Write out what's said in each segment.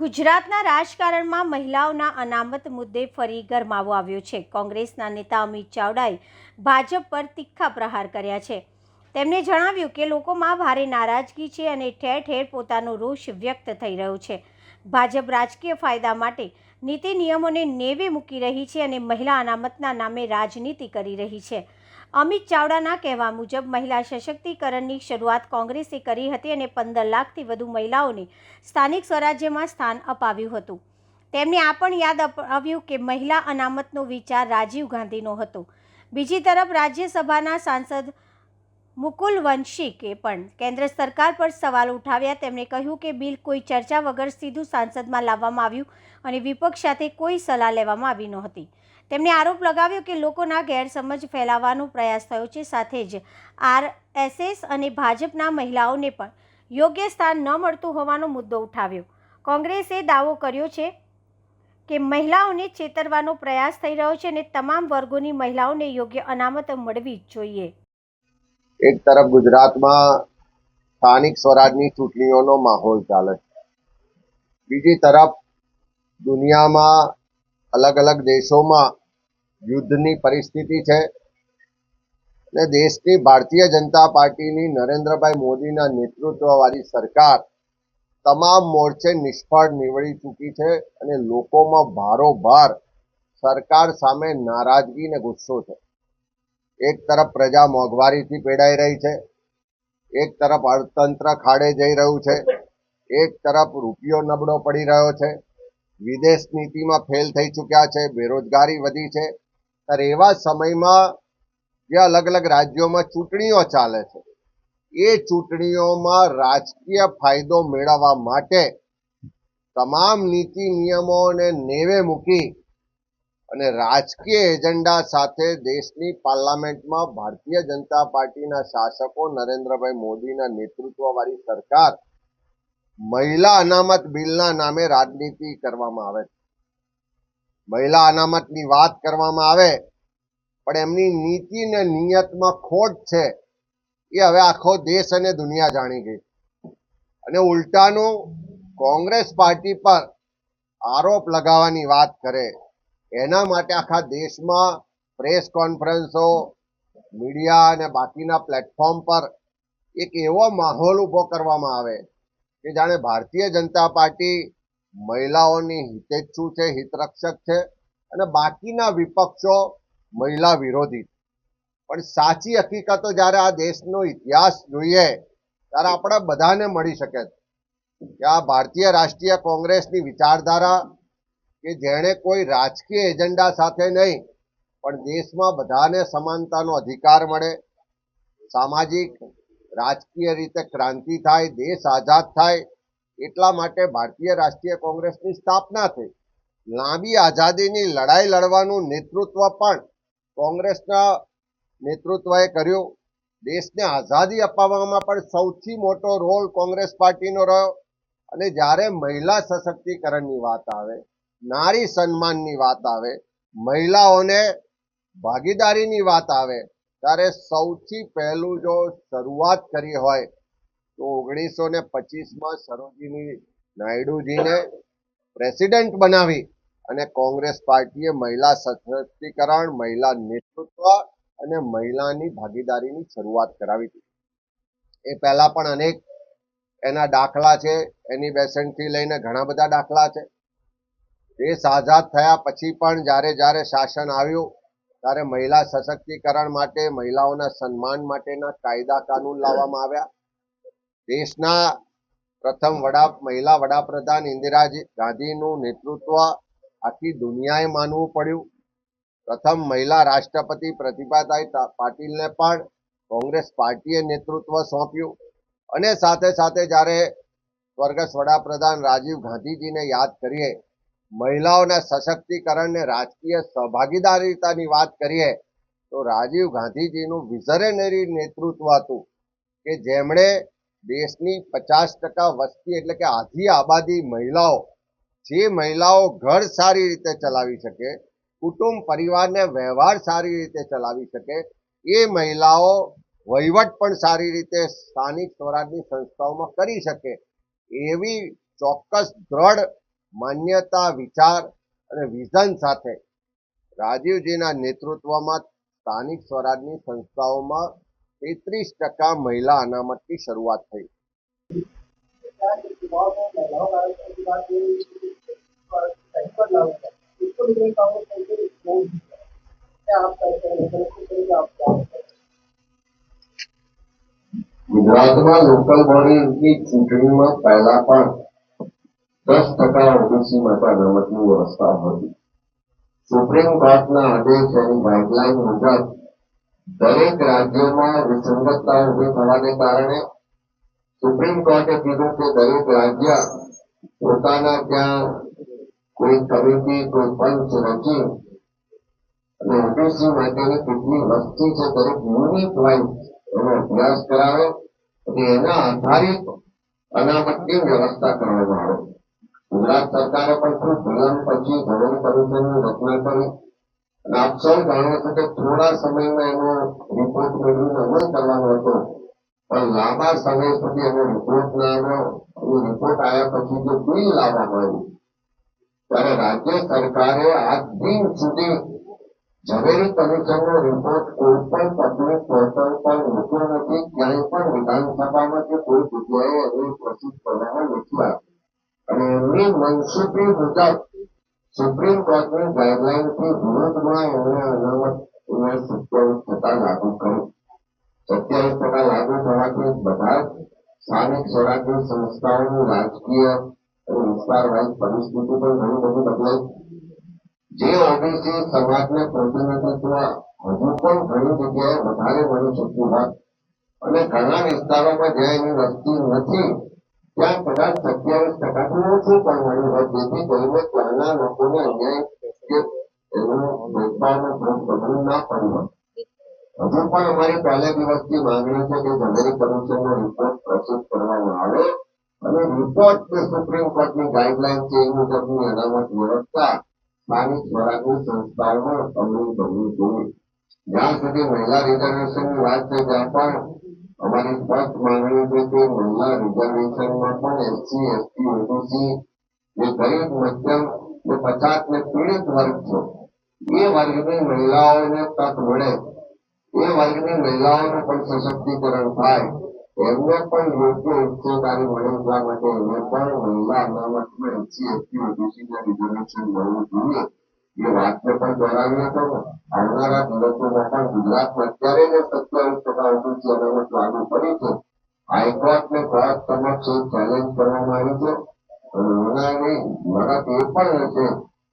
ગુજરાતના રાજકારણમાં મહિલાઓના અનામત મુદ્દે ફરી ગરમાવો આવ્યો છે. કોંગ્રેસના નેતા અમિત ચાવડાએ ભાજપ પર તીખા પ્રહાર કર્યા છે. તેમણે જણાવ્યું કે લોકોમાં ભારે નારાજગી છે અને ઠેર ઠેર પોતાનો રોષ વ્યક્ત થઈ રહ્યો છે. ભાજપ રાજકીય ફાયદા માટે નીતિ નિયમોને નેવે મૂકી રહી છે અને મહિલા અનામતના નામે રાજનીતિ કરી રહી છે. અમિત ચાવડાના કહેવા મુજબ મહિલા સશક્તિકરણની શરૂઆત કોંગ્રેસે કરી હતી અને 15 લાખથી વધુ મહિલાઓને સ્થાનિક સ્વરાજ્યમાં સ્થાન અપાવ્યું હતું. તેમણે આ પણ યાદ અપાવ્યું કે મહિલા અનામતનો વિચાર રાજીવ ગાંધીનો હતો. બીજી તરફ રાજ્યસભાના સાંસદ મુકુલ વંશિકે પણ કેન્દ્ર સરકાર પર સવાલ ઉઠાવ્યા. તેમણે કહ્યું કે બિલ કોઈ ચર્ચા વગર સીધું સંસદમાં લાવવામાં આવ્યું અને વિપક્ષ સાથે કોઈ સલાહ લેવામાં આવી નહોતી. તેમણે આરોપ લગાવ્યો કે લોકોના ગેરસમજ ફેલાવવાનો પ્રયાસ થયો છે. સાથે જ આરએસએસ અને ભાજપના મહિલાઓને પણ યોગ્ય સ્થાન ન મળતું હોવાનો મુદ્દો ઉઠાવ્યો. કોંગ્રેસે દાવો કર્યો છે કે મહિલાઓને છેતરવાનો પ્રયાસ થઈ રહ્યો છે અને તમામ વર્ગોની મહિલાઓને યોગ્ય અનામત મળવી જ જોઈએ. એક તરફ ગુજરાતમાં સ્થાનિક સ્વરાજની ચૂંટણીઓનો માહોલ ચાલે છે, બીજી તરફ દુનિયામાં અલગ અલગ દેશોમાં યુદ્ધની પરિસ્થિતિ છે અને દેશની ભારતીય જનતા પાર્ટીની નરેન્દ્રભાઈ મોદીના નેતૃત્વવાળી સરકાર તમામ મોરચે નિષ્ફળ નીવડી ચૂકી છે અને લોકોમાં ભારોભાર સરકાર સામે નારાજગી અને ગુસ્સો છે. એક તરફ પ્રજા મોંઘવારીથી પીડાઈ રહી છે, એક તરફ અર્થતંત્ર ખાડે જઈ રહ્યું છે, એક તરફ રૂપિયો નબળો પડી રહ્યો છે, વિદેશ નીતિમાં ફેલ થઈ ચૂક્યા છે, બેરોજગારી વધી છે. ત્યારે એવા સમયમાં જે અલગ અલગ રાજ્યોમાં ચૂંટણીઓ ચાલે છે, એ ચૂંટણીઓમાં રાજકીય ફાયદો મેળવવા માટે તમામ નીતિ નિયમોને નેવે મૂકી અને રાજકીય એજન્ડા સાથે દેશની પાર્લામેન્ટમાં ભારતીય જનતા પાર્ટીના શાસકો નરેન્દ્રભાઈ મોદીના નેતૃત્વવાળી સરકાર મહિલા અનામત બિલના નામે રાજનીતિ કરવામાં આવે છે. મહિલા અનામતની વાત કરવામાં આવે પણ એમની નીતિ અને નિયતમાં ખોટ છે એ હવે આખો દેશ અને દુનિયા જાણી ગઈ અને ઉલટાનું કોંગ્રેસ પાર્ટી પર આરોપ લગાવવાની વાત કરે. એના માટે આખા દેશમાં પ્રેસ કોન્ફરન્સો, મીડિયા અને બાકીના પ્લેટફોર્મ પર એક એવો માહોલ ઊભો કરવામાં આવે કે જાણે ભારતીય જનતા પાર્ટી મહિલાઓની હિતેચ્છુ છે, હિતરક્ષક છે અને બાકીના વિપક્ષો મહિલા વિરોધી. પણ સાચી હકીકતો જ્યારે આ દેશનો ઇતિહાસ જોઈએ ત્યારે આપણે બધાને મળી શકે કે આ ભારતીય રાષ્ટ્રીય કોંગ્રેસની વિચારધારા કે જેણે કોઈ રાજકીય એજન્ડા સાથે નહીં પણ દેશમાં બધાને સમાનતાનો અધિકાર મળે, સામાજિક રાજકીય રીતે ક્રાંતિ થાય, દેશ આઝાદ થાય, એટલા માટે ભારતીય રાષ્ટ્રીય કોંગ્રેસની સ્થાપના થઈ. લાંબી આઝાદીની લડાઈ લડવાનું નેતૃત્વ પણ કોંગ્રેસના નેતૃત્વએ કર્યું. દેશને આઝાદી અપાવવામાં પણ સૌથી મોટો રોલ કોંગ્રેસ પાર્ટીનો રહ્યો. અને જ્યારે મહિલા સશક્તિકરણની વાત આવે, નારી સન્માનની વાત આવે, મહિલાઓને ભાગીદારીની વાત આવે ત્યારે સૌથી પહેલું જો શરૂઆત કરી હોય તો 1925માં સરોજિની નાયડુજીને પ્રેસિડેન્ટ બનાવી અને કોંગ્રેસ પાર્ટીએ મહિલા સશક્તિકરણ, મહિલા નેતૃત્વ અને મહિલાની ભાગીદારીની શરૂઆત કરાવી હતી. એ પહેલા પણ અનેક એના દાખલા છે, એની બેસેન્ટથી લઈને ઘણા બધા દાખલા છે. દેશ આઝાદ થયા પછી પણ જ્યારે જ્યારે શાસન આવ્યું ત્યારે મહિલા સશક્તિકરણ માટે, મહિલાઓના સન્માન માટેના કાયદા કાનૂન લાવવામાં આવ્યા. દેશના પ્રથમ મહિલા વડાપ્રધાન ઇન્દિરા ગાંધીનું નેતૃત્વ આખી દુનિયાએ માનવું પડ્યું. પ્રથમ મહિલા રાષ્ટ્રપતિ પ્રતિભાતાઈ પાટીલને પણ કોંગ્રેસ પાર્ટીએ નેતૃત્વ સોંપ્યું. અને સાથે સાથે જ્યારે સ્વર્ગસ્થ વડાપ્રધાન રાજીવ ગાંધીજીને યાદ કરીએ, મહિલાઓના સશક્તિકરણને રાજકીય સહભાગીદારીતાની વાત કરીએ તો રાજીવ ગાંધીજીનું વિઝનરી નેતૃત્વ હતું કે જેમણે દેશની 50% વસ્તી એટલે કે આધી આબાદી મહિલાઓ, જે મહિલાઓ ઘર સારી રીતે ચલાવી શકે, કુટુંબ પરિવારને વ્યવહાર સારી રીતે ચલાવી શકે, એ મહિલાઓ વહીવટ પણ સારી રીતે સ્થાનિક સ્વરાજની સંસ્થાઓમાં કરી શકે એવી ચોક્કસ દ્રઢ માન્યતા, વિચાર અને વિઝન સાથે રાજીવજીના નેતૃત્વમાં સ્થાનિક સ્વરાજની સંસ્થાઓમાં 33% મહિલા અનામતની શરૂઆત થઈ. चुनाव में महिलाओं का आरक्षण की बात हुई, सही पर लागू है। इसको लेकर कांग्रेस कैसे विरोध किया? क्या आप कहते हैं आप क्या ગુજરાતમાં લોકલ બોડીની ચૂંટણીમાં પહેલા પણ 10% ઓબીસી માટે અનામતની વ્યવસ્થા હતી. સુપ્રીમ કોર્ટના આદેશ અને ગાઈડલાઈન મુજબ દરેક રાજ્યોમાં વિસંગતતા ઉભી થવાને કારણે સુપ્રીમ કોર્ટે કીધું કે દરેક રાજ્ય પોતાના ત્યાં કોઈ કમિટી, કોઈ પંચ રચી અને ઓબીસી માટેની કેટલી વસ્તી છે દરેક યુનિટ વાઇઝ એનો અભ્યાસ કરાવે અને એના આધારિત અનામતની વ્યવસ્થા કરવામાં આવે. ગુજરાત સરકારે પણ ખૂબ વિલંબ પછી ધોરણ કમિશનની રચના કરી અને આપ સૌ જાણો છો કે થોડા સમયમાં એનો રિપોર્ટ મેળવીને અમલ કરવાનો હતો, પણ લાંબા સમય સુધી એનો રિપોર્ટ ના આવ્યો. એ રિપોર્ટ આવ્યા પછી જે બિલ લાવવામાં આવ્યું ત્યારે રાજ્ય સરકારે આજ દિન સુધી ઝવેરી કમિશનનો રિપોર્ટ કોઈ પણ પબ્લિક પોર્ટલ પર મૂક્યો નથી. ક્યાંય પણ વિધાનસભામાં કે કોઈ જગ્યાએ એને પ્રસિદ્ધ કરવામાં નથી આવ્યો અને એમની મનસુબી મુજબ સુપ્રીમ કોર્ટની ગાઈડલાઈનથી વિરોધમાં એમણે અનામત 27% લાગુ કર્યું. 27% લાગુ થવાથી બધા જ સ્થાનિક સ્વરાજની સંસ્થાઓની રાજકીય અને વિસ્તારવાઇઝ પરિસ્થિતિ પણ ઘણી બધી બદલાઈ. જે ઓબીસી સમાજને પ્રતિનિધિત્વ હજુ પણ ઘણી જગ્યાએ વધારે મળી શક્યું હોત અને ઘણા વિસ્તારોમાં જ્યાં એની વસ્તી નથી ત્યાં કદાચ 27%થી ઓછું પણ મળ્યું હોત, જેથી કરીને ત્યાંના લોકોને અન્યાય કે એનું ભેદભાવનો ભોગ બનવું ના પડ્યું હોત. હજુ પણ અમારી પહેલા દિવસથી માંગણી છે કે ઝવેરી કમિશનનો રિપોર્ટ પ્રસ્તુત કરવામાં આવે અને રિપોર્ટ કે સુપ્રીમ કોર્ટની ગાઈડલાઈન છે એ મુજબની અનામત વ્યવસ્થા સ્થાનિક સ્વરાજની સંસ્થાઓમાં અમલી બનવી જોઈએ. જ્યાં સુધી મહિલા રિઝર્વેશનની વાત છે ત્યાં પણ અમારી સ્પષ્ટ માંગણી છે કે મહિલા રિઝર્વેશનમાં પણ એસસી, એસટી, ઓબીસી જે ગરીબ, મધ્યમ ને પછાત ને પીડિત વર્ગ છે એ વર્ગની મહિલાઓને તક મળે, એ વર્ગની મહિલાઓનું પણ સશક્તિકરણ થાય, એમને પણ યોગ્ય હિસ્સેદારી મળે એટલા માટે એને પણ મહિલા અનામતમાં એસસી, એસટી, ઓબીસીને રિઝર્વેશન મળવું જોઈએ. એ વાતને પણ દોહરાવી હતો. આવનારા દિવસોમાં પણ ગુજરાતમાં અત્યારે જે 27% ઓબીસી અનામત લાગુ કરી છે, હાઈકોર્ટને કોર્ટ સમક્ષ ચેલેન્જ કરવામાં આવી છે અને આવનારી લડત એ પણ હશે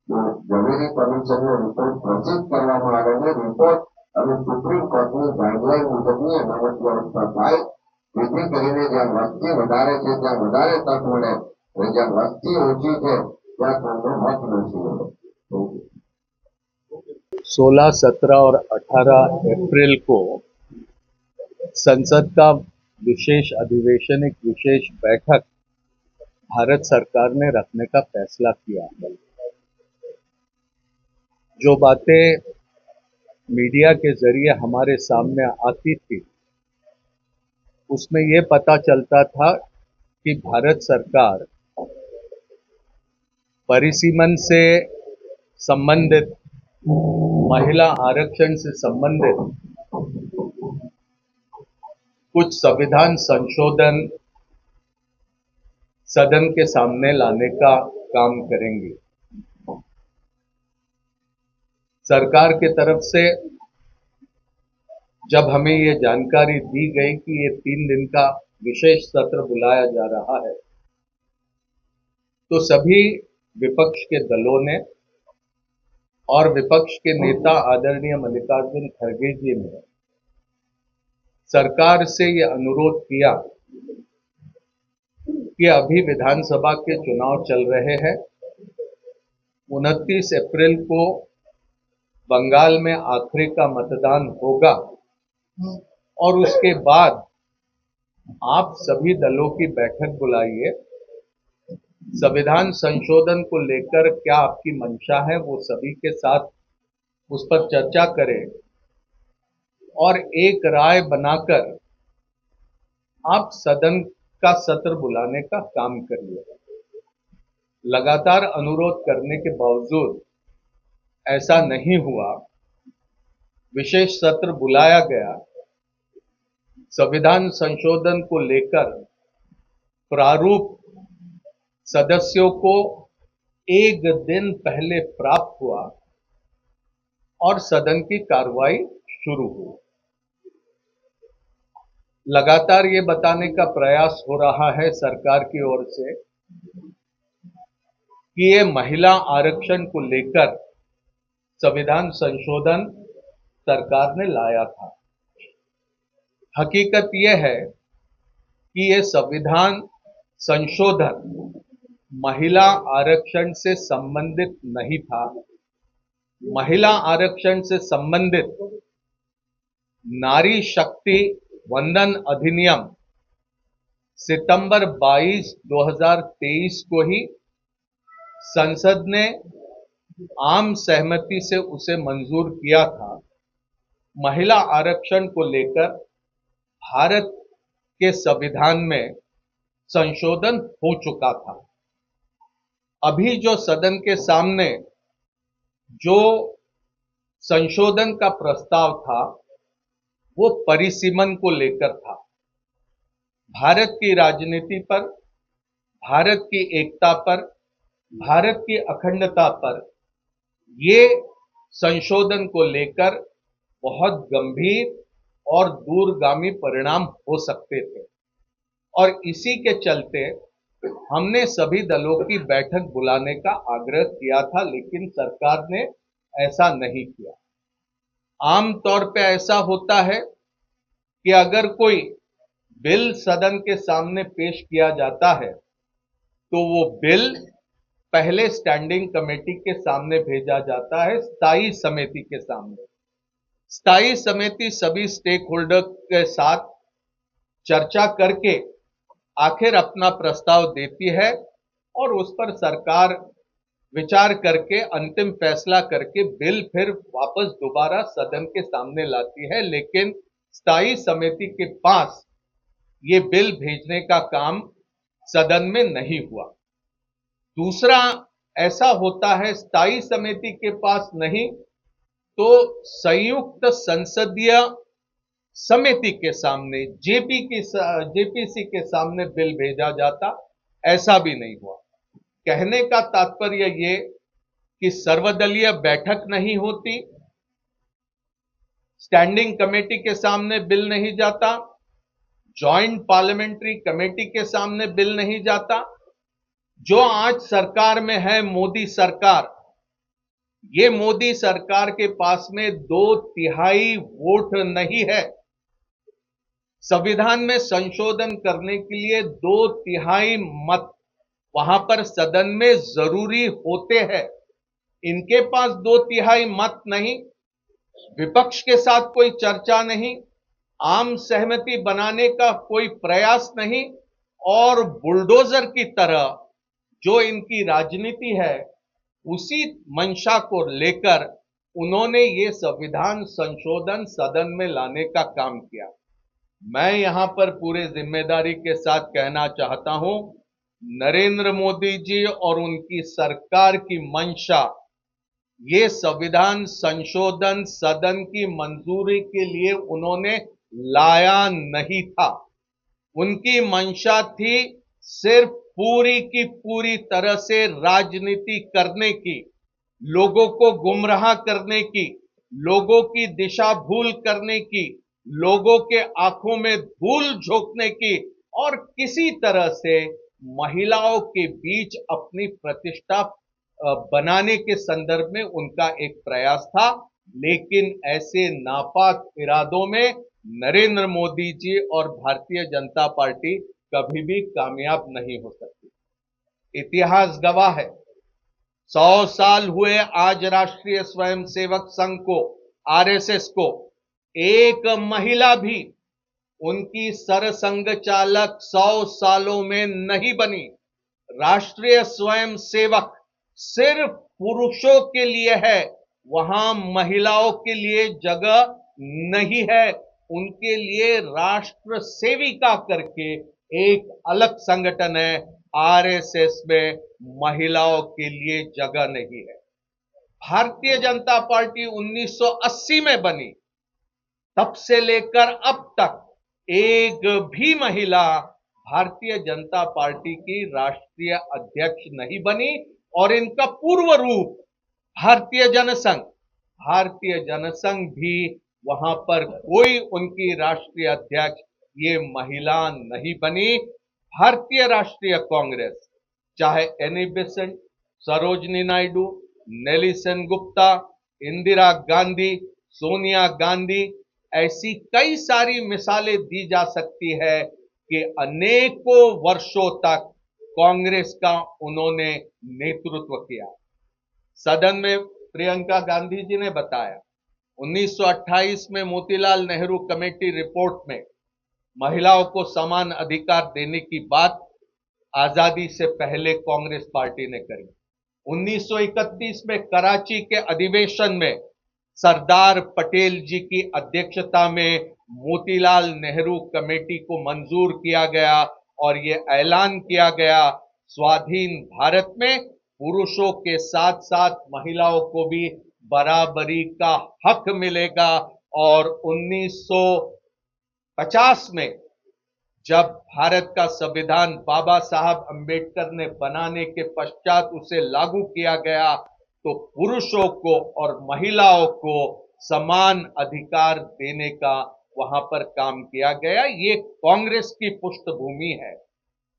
કે ઝવેરી કમિશનનો રિપોર્ટ પ્રસિદ્ધ કરવામાં આવે છે. રિપોર્ટ અને સુપ્રીમ કોર્ટની ગાઈડલાઈન મુજબની અનામત વ્યવસ્થા થાય, જેથી કરીને જ્યાં વસ્તી વધારે છે ત્યાં વધારે તક મળે અને જ્યાં વસ્તી ઓછી છે ત્યાં કોઈનો હક નથી મળે. 16, 17 और 18 अप्रैल को संसद का विशेष अधिवेशन, एक विशेष बैठक भारत सरकार ने रखने का फैसला किया है। जो बातें मीडिया के जरिए हमारे सामने आती थी उसमें ये पता चलता था कि भारत सरकार परिसीमन से संबंधित, महिला आरक्षण से संबंधित कुछ संविधान संशोधन सदन के सामने लाने का काम करेंगी। सरकार की तरफ से जब हमें ये जानकारी दी गई कि ये 3 दिन का विशेष सत्र बुलाया जा रहा है, तो सभी विपक्ष के दलों ने और विपक्ष के नेता आदरणीय मल्लिकार्जुन खड़गे जी ने सरकार से ये अनुरोध किया कि अभी विधानसभा के चुनाव चल रहे हैं, 29 अप्रैल को बंगाल में आखिरी का मतदान होगा और उसके बाद आप सभी दलों की बैठक बुलाइए, संविधान संशोधन को लेकर क्या आपकी मंशा है वो सभी के साथ उस पर चर्चा करें और एक राय बनाकर आप सदन का सत्र बुलाने का काम करिए। लगातार अनुरोध करने के बावजूद ऐसा नहीं हुआ। विशेष सत्र बुलाया गया। संविधान संशोधन को लेकर प्रारूप सदस्यों को एक दिन पहले प्राप्त हुआ और सदन की कार्रवाई शुरू हुई। लगातार ये बताने का प्रयास हो रहा है सरकार की ओर से कि ये महिला आरक्षण को लेकर संविधान संशोधन सरकार ने लाया था। हकीकत यह है कि ये संविधान संशोधन महिला आरक्षण से संबंधित नहीं था। महिला आरक्षण से संबंधित नारी शक्ति वंदन अधिनियम सितंबर 22, 2023 को ही संसद ने आम सहमति से उसे मंजूर किया था। महिला आरक्षण को लेकर भारत के संविधान में संशोधन हो चुका था। अभी जो सदन के सामने जो संशोधन का प्रस्ताव था वो परिसीमन को लेकर था। भारत की राजनीति पर, भारत की एकता पर, भारत की अखंडता पर ये संशोधन को लेकर बहुत गंभीर और दूरगामी परिणाम हो सकते थे और इसी के चलते हमने सभी दलों की बैठक बुलाने का आग्रह किया था, लेकिन सरकार ने ऐसा नहीं किया। आमतौर पे ऐसा होता है कि अगर कोई बिल सदन के सामने पेश किया जाता है तो वो बिल पहले स्टैंडिंग कमेटी के सामने भेजा जाता है, स्थायी समिति के सामने। स्थायी समिति सभी स्टेक होल्डर के साथ चर्चा करके आखिर अपना प्रस्ताव देती है और उस पर सरकार विचार करके अंतिम फैसला करके बिल फिर वापस दोबारा सदन के सामने लाती है। लेकिन स्थायी समिति के पास ये बिल भेजने का काम सदन में नहीं हुआ। दूसरा ऐसा होता है, स्थायी समिति के पास नहीं तो संयुक्त संसदीय समिति के सामने जेपीसी के सामने बिल भेजा जाता। ऐसा भी नहीं हुआ। कहने का तात्पर्य ये कि सर्वदलीय बैठक नहीं होती, स्टैंडिंग कमेटी के सामने बिल नहीं जाता, जॉइंट पार्लियामेंट्री कमेटी के सामने बिल नहीं जाता। जो आज सरकार में है मोदी सरकार, ये मोदी सरकार के पास में 2/3 वोट नहीं है। संविधान में संशोधन करने के लिए 2/3 मत वहां पर सदन में जरूरी होते हैं। इनके पास 2/3 मत नहीं, विपक्ष के साथ कोई चर्चा नहीं, आम सहमति बनाने का कोई प्रयास नहीं और बुलडोजर की तरह जो इनकी राजनीति है उसी मंशा को लेकर उन्होंने ये संविधान संशोधन सदन में लाने का काम किया। मैं यहां पर पूरे जिम्मेदारी के साथ कहना चाहता हूं, नरेंद्र मोदी जी और उनकी सरकार की मंशा ये संविधान संशोधन सदन की मंजूरी के लिए उन्होंने लाया नहीं था। उनकी मंशा थी सिर्फ पूरी की पूरी तरह से राजनीति करने की, लोगों को गुमराह करने की, लोगों की दिशा भूल करने की, लोगों के आंखों में धूल झोंकने की और किसी तरह से महिलाओं के बीच अपनी प्रतिष्ठा बनाने के संदर्भ में उनका एक प्रयास था। लेकिन ऐसे नापाक इरादों में नरेंद्र मोदी जी और भारतीय जनता पार्टी कभी भी कामयाब नहीं हो सकती। इतिहास गवाह है, 100 साल हुए आज राष्ट्रीय स्वयंसेवक संघ को, आरएसएस को, एक महिला भी उनकी सरसंघ चालक 100 सालों में नहीं बनी। राष्ट्रीय स्वयंसेवक सिर्फ पुरुषों के लिए है, वहां महिलाओं के लिए जगह नहीं है। उनके लिए राष्ट्र सेविका करके एक अलग संगठन है, आरएसएस में महिलाओं के लिए जगह नहीं है। भारतीय जनता पार्टी 1980 में बनी, तब से लेकर अब तक एक भी महिला भारतीय जनता पार्टी की राष्ट्रीय अध्यक्ष नहीं बनी। और इनका पूर्व रूप भारतीय जनसंघ भी वहां पर कोई उनकी राष्ट्रीय अध्यक्ष ये महिला नहीं बनी। भारतीय राष्ट्रीय कांग्रेस, चाहे एनी बेसेंट, सरोजनी नायडू, नेली सेनगुप्ता, इंदिरा गांधी, सोनिया गांधी, ऐसी कई सारी मिसालें दी जा सकती है कि अनेकों वर्षों तक कांग्रेस का उन्होंने नेतृत्व किया। सदन में प्रियंका गांधी जी ने बताया 1928 में मोतीलाल नेहरू कमेटी रिपोर्ट में महिलाओं को समान अधिकार देने की बात आजादी से पहले कांग्रेस पार्टी ने करी। 1931 में कराची के अधिवेशन में सरदार पटेल जी की अध्यक्षता में मोतीलाल नेहरू कमेटी को मंजूर किया गया और यह ऐलान किया गया स्वाधीन भारत में पुरुषों के साथ साथ महिलाओं को भी बराबरी का हक मिलेगा। और 1950 में जब भारत का संविधान बाबा साहब अंबेडकर ने बनाने के पश्चात उसे लागू किया गया तो पुरुषों को और महिलाओं को समान अधिकार देने का वहां पर काम किया गया। ये कांग्रेस की पृष्ठभूमि है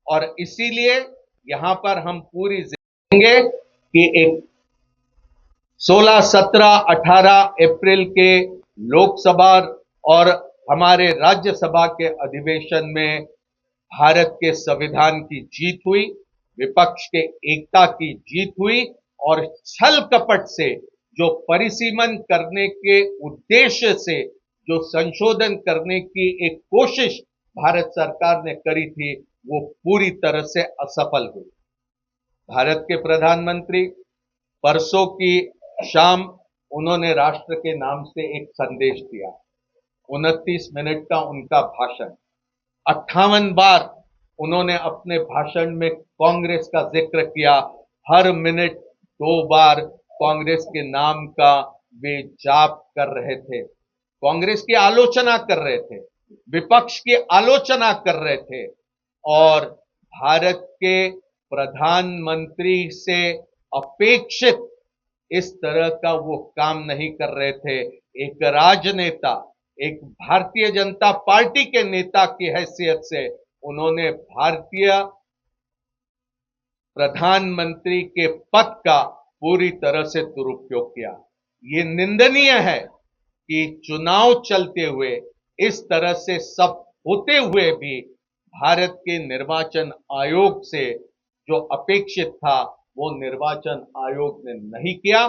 और इसीलिए यहां पर हम पूरी देंगे कि एक 16, 17, 18 अप्रैल के लोकसभा और हमारे राज्यसभा के अधिवेशन में भारत के संविधान की जीत हुई, विपक्ष के एकता की जीत हुई और छल कपट से जो परिसीमन करने के उद्देश्य से जो संशोधन करने की एक कोशिश भारत सरकार ने करी थी वो पूरी तरह से असफल हुई। भारत के प्रधानमंत्री परसों की शाम उन्होंने राष्ट्र के नाम से एक संदेश दिया। 29 मिनट का उनका भाषण, 58 बार उन्होंने अपने भाषण में कांग्रेस का जिक्र किया। हर मिनट 2 बार कांग्रेस के नाम का वे जाप कर रहे थे, कांग्रेस की आलोचना कर रहे थे, विपक्ष की आलोचना कर रहे थे और भारत के प्रधानमंत्री से अपेक्षित इस तरह का वो काम नहीं कर रहे थे। एक राजनेता, एक भारतीय जनता पार्टी के नेता की हैसियत से उन्होंने भारतीय प्रधानमंत्री के पद का पूरी तरह से दुरुपयोग किया। ये निंदनीय है कि चुनाव चलते हुए इस तरह से सब होते हुए भी भारत के निर्वाचन आयोग से जो अपेक्षित था वो निर्वाचन आयोग ने नहीं किया।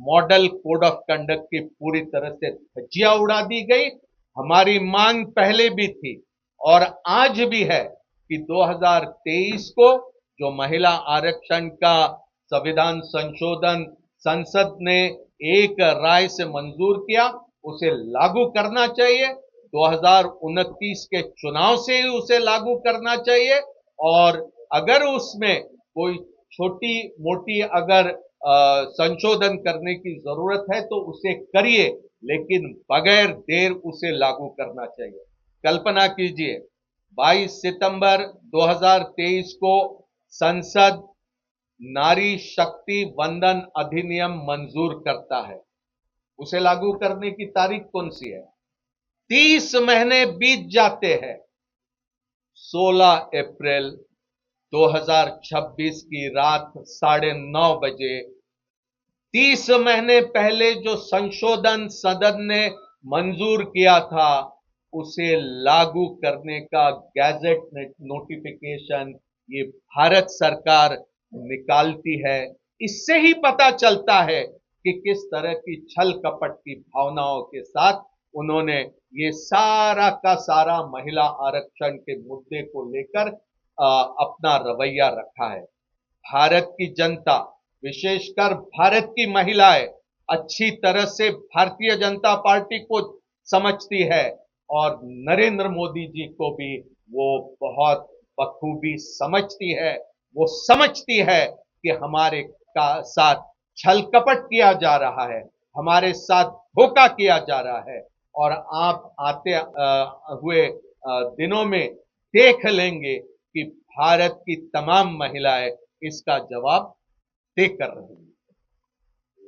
मॉडल कोड ऑफ कंडक्ट की पूरी तरह से धज्जियां उड़ा दी गई। हमारी मांग पहले भी थी और आज भी है कि 2023 को जो महिला आरक्षण का संविधान संशोधन संसद ने एक राय से मंजूर किया उसे लागू करना चाहिए। 2029 के चुनाव से ही उसे लागू करना चाहिए और अगर उसमें कोई छोटी मोटी अगर संशोधन करने की जरूरत है तो उसे करिए, लेकिन बगैर देर उसे लागू करना चाहिए। कल्पना कीजिए 22 सितंबर 2023 को संसद नारी शक्ति वंदन अधिनियम मंजूर करता है, उसे लागू करने की तारीख कौन सी है? 30 महीने बीत जाते हैं। 16 अप्रैल 2026 की रात 9:30 बजे 30 महीने पहले जो संशोधन सदन ने मंजूर किया था उसे लागू करने का गैजेट नोटिफिकेशन ये भारत सरकार निकालती है। इससे ही पता चलता है कि किस तरह की छल कपट की भावनाओं के साथ उन्होंने ये सारा का सारा महिला आरक्षण के मुद्दे को लेकर अपना रवैया रखा है। भारत की जनता, विशेषकर भारत की महिलाएं अच्छी तरह से भारतीय जनता पार्टी को समझती है और नरेंद्र मोदी जी को भी वो बहुत बखूबी समझती है वो समझती है कि हमारे साथ छल कपट किया जा रहा है, हमारे साथ धोखा किया जा रहा है। और आप आते हुए दिनों में देख लेंगे कि भारत की तमाम महिलाएं इसका जवाब देकर रही हैं।